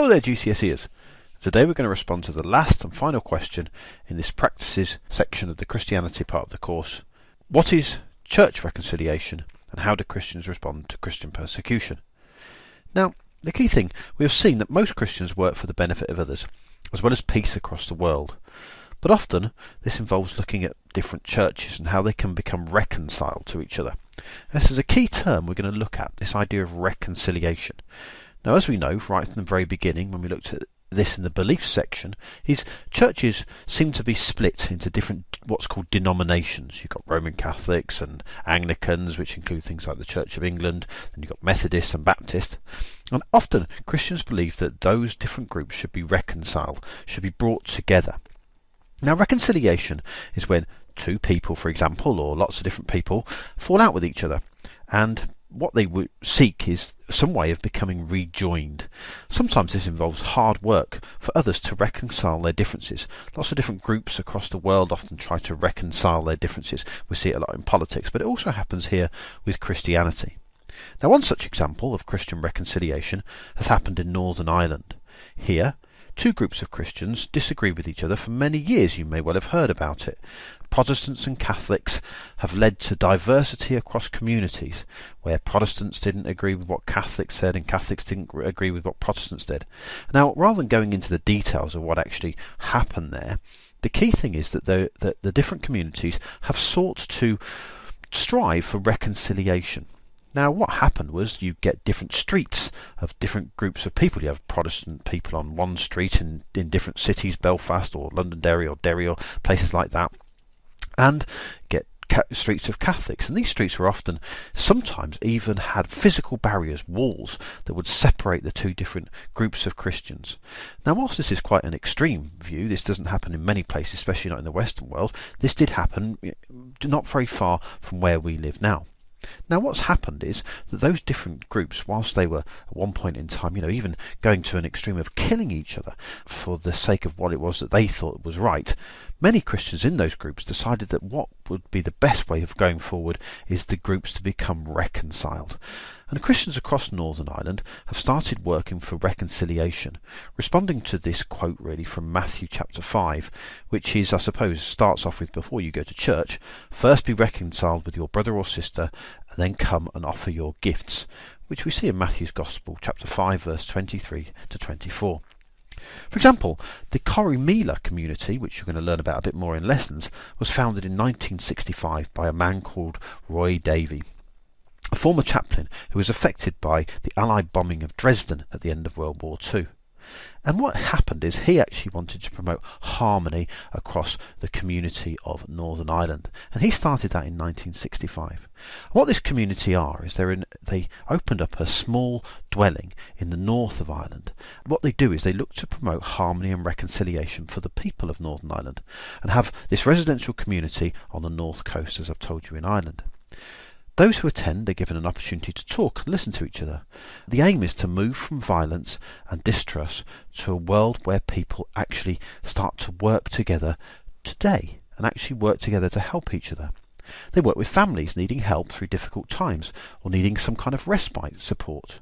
Hello there GCSEers. Today we're going to respond to the last and final question in this practices section of the Christianity part of the course. What is church reconciliation and how do Christians respond to Christian persecution? Now, the key thing, we have seen that most Christians work for the benefit of others, as well as peace across the world. But often this involves looking at different churches and how they can become reconciled to each other. This is a key term we're going to look at, this idea of reconciliation. Now, as we know right from the very beginning, when we looked at this in the belief section, is churches seem to be split into different what's called denominations. You've got Roman Catholics and Anglicans, which include things like the Church of England, then you've got Methodists and Baptists. And often Christians believe that those different groups should be reconciled, should be brought together. Now, reconciliation is when two people, for example, or lots of different people, fall out with each other, and what they would seek is some way of becoming rejoined. Sometimes this involves hard work for others to reconcile their differences. Lots of different groups across the world often try to reconcile their differences. We see it a lot in politics, but it also happens here with Christianity. Now, one such example of Christian reconciliation has happened in Northern Ireland. Here, two groups of Christians disagree with each other for many years. You may well have heard about it. Protestants and Catholics have led to diversity across communities, where Protestants didn't agree with what Catholics said and Catholics didn't agree with what Protestants did. Now, rather than going into the details of what actually happened there, the key thing is that the different communities have sought to strive for reconciliation. Now, what happened was you get different streets of different groups of people. You have Protestant people on one street in different cities, Belfast or Londonderry or Derry or places like that, and get streets of Catholics. And these streets were often, sometimes even had physical barriers, walls that would separate the two different groups of Christians. Now, whilst this is quite an extreme view, this doesn't happen in many places, especially not in the Western world. This did happen not very far from where we live now. Now, what's happened is that those different groups, whilst they were at one point in time, even going to an extreme of killing each other for the sake of what it was that they thought was right, many Christians in those groups decided that what would be the best way of going forward is the groups to become reconciled. And Christians across Northern Ireland have started working for reconciliation, responding to this quote really from Matthew chapter 5, which is, I suppose, starts off with, before you go to church, first be reconciled with your brother or sister, and then come and offer your gifts, which we see in Matthew's Gospel, chapter 5, verse 23 to 24. For example, the Corrymeela community, which you're going to learn about a bit more in lessons, was founded in 1965 by a man called Roy Davey, a former chaplain who was affected by the Allied bombing of Dresden at the end of World War II. And what happened is he actually wanted to promote harmony across the community of Northern Ireland. And he started that in 1965. And what this community are is they opened up a small dwelling in the north of Ireland. What they do is they look to promote harmony and reconciliation for the people of Northern Ireland and have this residential community on the north coast, as I've told you, in Ireland. Those who attend are given an opportunity to talk and listen to each other. The aim is to move from violence and distrust to a world where people actually start to work together today and actually work together to help each other. They work with families needing help through difficult times or needing some kind of respite support.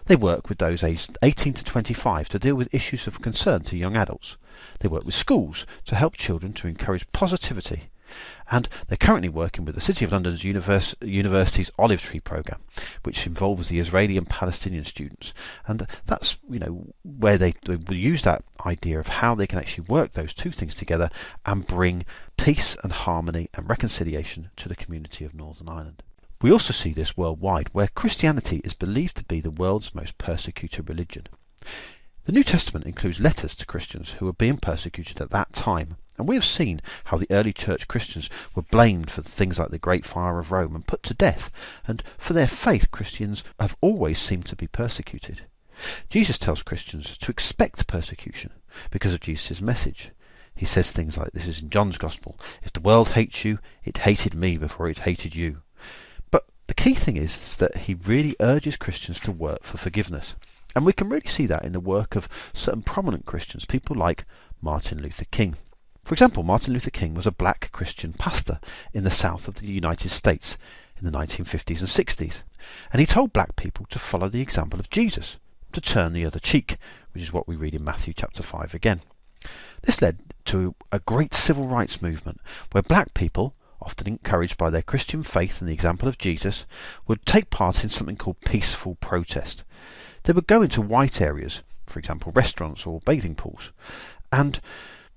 They work with those aged 18 to 25 to deal with issues of concern to young adults. They work with schools to help children to encourage positivity. And they're currently working with the City of London's University's Olive Tree Programme, which involves the Israeli and Palestinian students. And that's where they will use that idea of how they can actually work those two things together and bring peace and harmony and reconciliation to the community of Northern Ireland. We also see this worldwide, where Christianity is believed to be the world's most persecuted religion. The New Testament includes letters to Christians who were being persecuted at that time, and we have seen how the early church Christians were blamed for things like the Great Fire of Rome and put to death, and for their faith Christians have always seemed to be persecuted. Jesus tells Christians to expect persecution because of Jesus' message. He says things like, this is in John's Gospel, if the world hates you, it hated me before it hated you. But the key thing is that he really urges Christians to work for forgiveness. And we can really see that in the work of certain prominent Christians, people like Martin Luther King. For example, Martin Luther King was a black Christian pastor in the south of the United States in the 1950s and 60s, and he told black people to follow the example of Jesus, to turn the other cheek which is what we read in Matthew chapter 5 again. This led to a great civil rights movement where black people, often encouraged by their Christian faith and the example of Jesus, would take part in something called peaceful protest. They would go into white areas, for example restaurants or bathing pools, and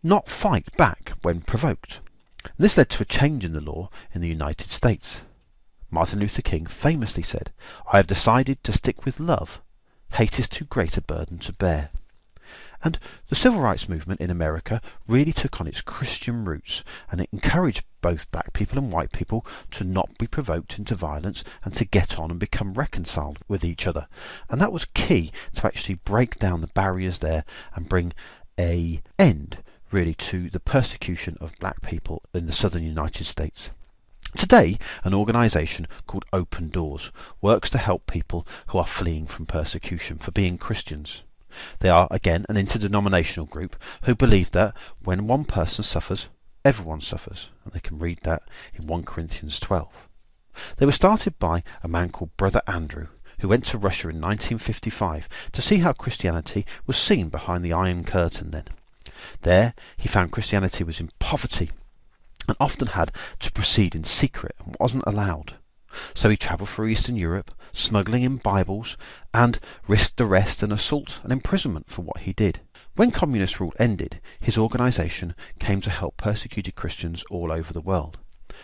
not fight back when provoked. And this led to a change in the law in the United States. Martin Luther King famously said, "I have decided to stick with love. Hate is too great a burden to bear." And the civil rights movement in America really took on its Christian roots, and it encouraged both black people and white people to not be provoked into violence and to get on and become reconciled with each other. And that was key to actually break down the barriers there and bring an end really to the persecution of black people in the southern United States. Today, an organisation called Open Doors works to help people who are fleeing from persecution for being Christians. They are, again, an interdenominational group who believe that when one person suffers, everyone suffers. And they can read that in 1 Corinthians 12. They were started by a man called Brother Andrew, who went to Russia in 1955 to see how Christianity was seen behind the Iron Curtain then. There, he found Christianity was in poverty and often had to proceed in secret and wasn't allowed. So he travelled through Eastern Europe, smuggling in Bibles, and risked arrest and assault and imprisonment for what he did. When communist rule ended, his organisation came to help persecuted Christians all over the world.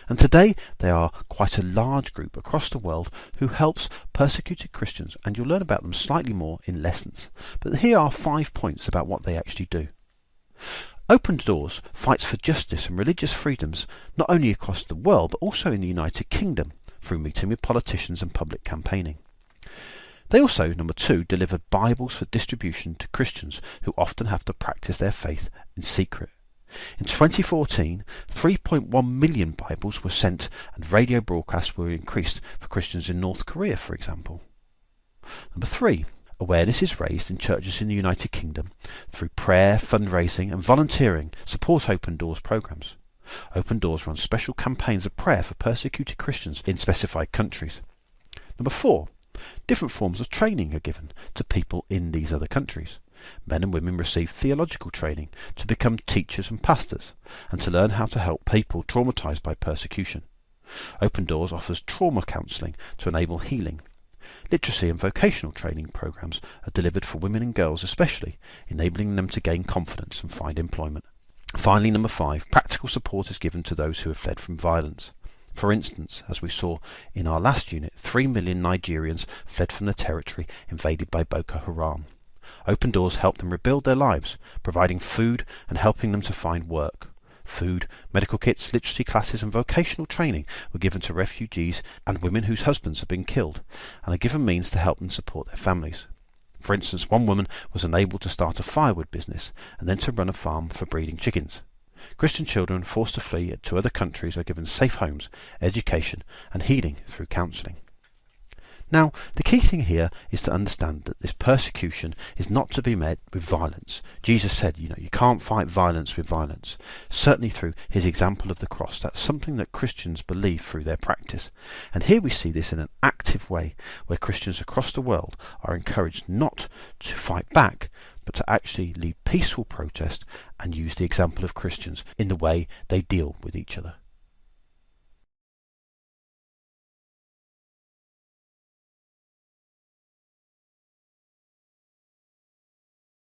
And today they are quite a large group across the world who helps persecuted Christians, and you'll learn about them slightly more in lessons. But here are 5 points about what they actually do. Open Doors fights for justice and religious freedoms not only across the world but also in the United Kingdom, through meeting with politicians and public campaigning. They also, number 2, deliver Bibles for distribution to Christians who often have to practice their faith in secret. In 2014, 3.1 million Bibles were sent and radio broadcasts were increased for Christians in North Korea, for example. Number 3, awareness is raised in churches in the United Kingdom through prayer, fundraising and volunteering support Open Doors programs. Open Doors runs special campaigns of prayer for persecuted Christians in specified countries. Number 4, different forms of training are given to people in these other countries. Men and women receive theological training to become teachers and pastors and to learn how to help people traumatised by persecution. Open Doors offers trauma counselling to enable healing. Literacy and vocational training programs are delivered for women and girls especially, enabling them to gain confidence and find employment. Finally, number 5, practical support is given to those who have fled from violence. For instance, as we saw in our last unit, 3 million Nigerians fled from the territory invaded by Boko Haram. Open Doors help them rebuild their lives, providing food and helping them to find work. Food, medical kits, literacy classes and vocational training were given to refugees and women whose husbands have been killed, and are given means to help them support their families. For instance, one woman was enabled to start a firewood business and then to run a farm for breeding chickens. Christian children forced to flee to other countries are given safe homes, education and healing through counselling. Now, the key thing here is to understand that this persecution is not to be met with violence. Jesus said, you can't fight violence with violence. Certainly through his example of the cross. That's something that Christians believe through their practice. And here we see this in an active way, where Christians across the world are encouraged not to fight back, but to actually lead peaceful protest and use the example of Christians in the way they deal with each other.